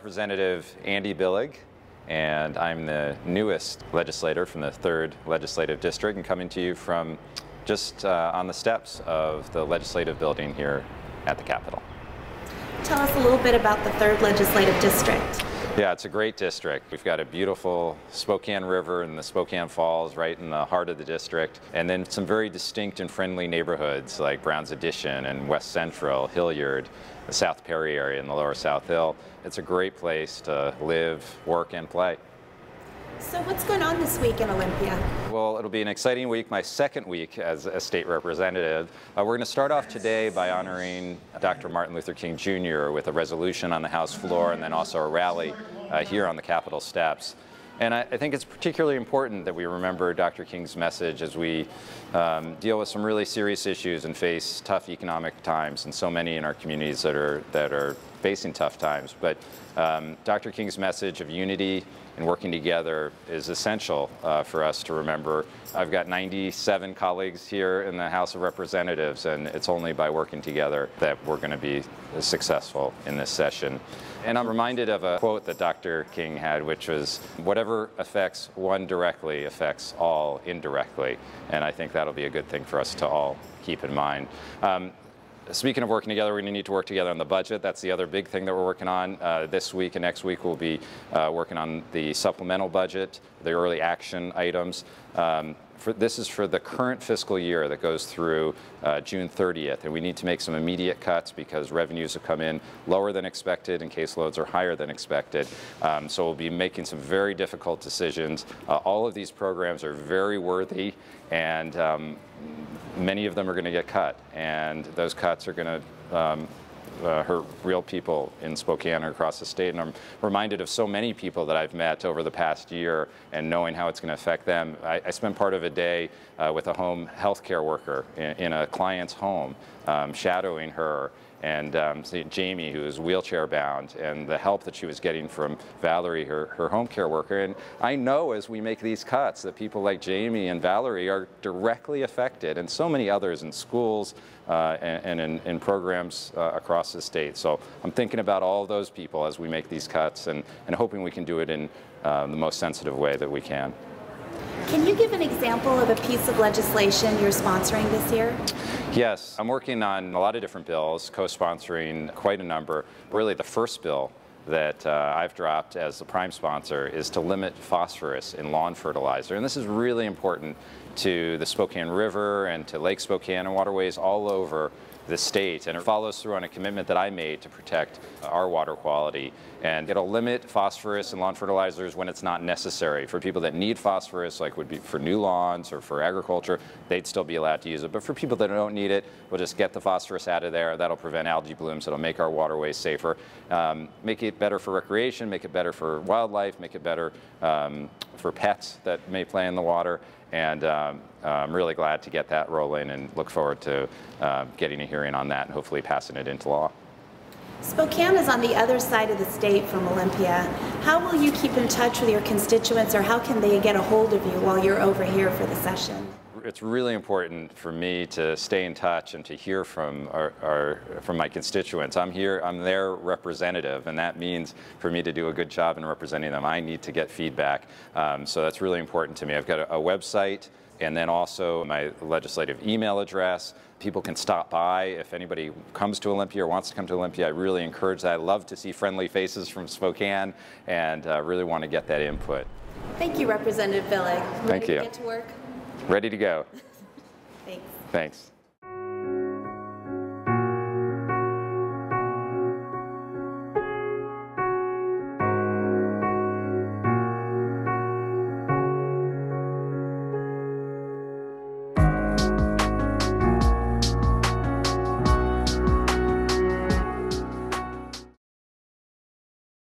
Representative Andy Billig, and I'm the newest legislator from the 3rd Legislative District, and coming to you from just on the steps of the legislative building here at the Capitol. Tell us a little bit about the 3rd Legislative District. Yeah, it's a great district. We've got a beautiful Spokane River and the Spokane Falls right in the heart of the district, and then some very distinct and friendly neighborhoods like Brown's Addition and West Central, Hilliard, the South Perry area and the Lower South Hill. It's a great place to live, work, and play. So what's going on this week in Olympia? Well, it'll be an exciting week, my second week as a state representative. We're going to start off today by honoring Dr. Martin Luther King Jr. with a resolution on the House floor and then also a rally here on the Capitol steps. And I think it's particularly important that we remember Dr. King's message as we deal with some really serious issues and face tough economic times, and so many in our communities that are facing tough times. But Dr. King's message of unity and working together is essential for us to remember. I've got 97 colleagues here in the House of Representatives, and it's only by working together that we're going to be successful in this session. And I'm reminded of a quote that Dr. King had, which was, "Whatever affects one directly affects all indirectly." And I think that'll be a good thing for us to all keep in mind. Speaking of working together, we're going to need to work together on the budget. That's the other big thing that we're working on. This week and next week we'll be working on the supplemental budget, the early action items. This is for the current fiscal year that goes through June 30th, and we need to make some immediate cuts because revenues have come in lower than expected and caseloads are higher than expected. So we'll be making some very difficult decisions. All of these programs are very worthy, and many of them are going to get cut, and those cuts are going to hurt real people in Spokane or across the state. And I'm reminded of so many people that I've met over the past year and knowing how it's going to affect them. I spent part of a day with a home health care worker in a client's home, shadowing her, and Jamie, who is wheelchair bound, and the help that she was getting from Valerie, her home care worker. And I know as we make these cuts that people like Jamie and Valerie are directly affected, and so many others in schools and in programs across the state. So I'm thinking about all of those people as we make these cuts, and hoping we can do it in the most sensitive way that we can. Can you give an example of a piece of legislation you're sponsoring this year? Yes, I'm working on a lot of different bills, co-sponsoring quite a number. Really, the first bill that I've dropped as the prime sponsor is to limit phosphorus in lawn fertilizer. And this is really important to the Spokane River and to Lake Spokane and waterways all over the state, and it follows through on a commitment that I made to protect our water quality. And it'll limit phosphorus in lawn fertilizers when it's not necessary. For people that need phosphorus, like would be for new lawns or for agriculture, they'd still be allowed to use it. But for people that don't need it, we'll just get the phosphorus out of there. That'll prevent algae blooms. It'll make our waterways safer, make it better for recreation, make it better for wildlife, make it better for pets that may play in the water. And I'm really glad to get that rolling and look forward to getting a hearing on that and hopefully passing it into law. Spokane is on the other side of the state from Olympia. How will you keep in touch with your constituents, or how can they get a hold of you while you're over here for the session? It's really important for me to stay in touch and to hear from from my constituents. I'm their representative, and that means for me to do a good job in representing them, I need to get feedback. So that's really important to me. I've got a website, and then also my legislative email address. People can stop by if anybody comes to Olympia or wants to come to Olympia. I really encourage that. I love to see friendly faces from Spokane, and really want to get that input. Thank you, Representative Billig. Thank you. Ready to get to work? Ready to go. Thanks. Thanks.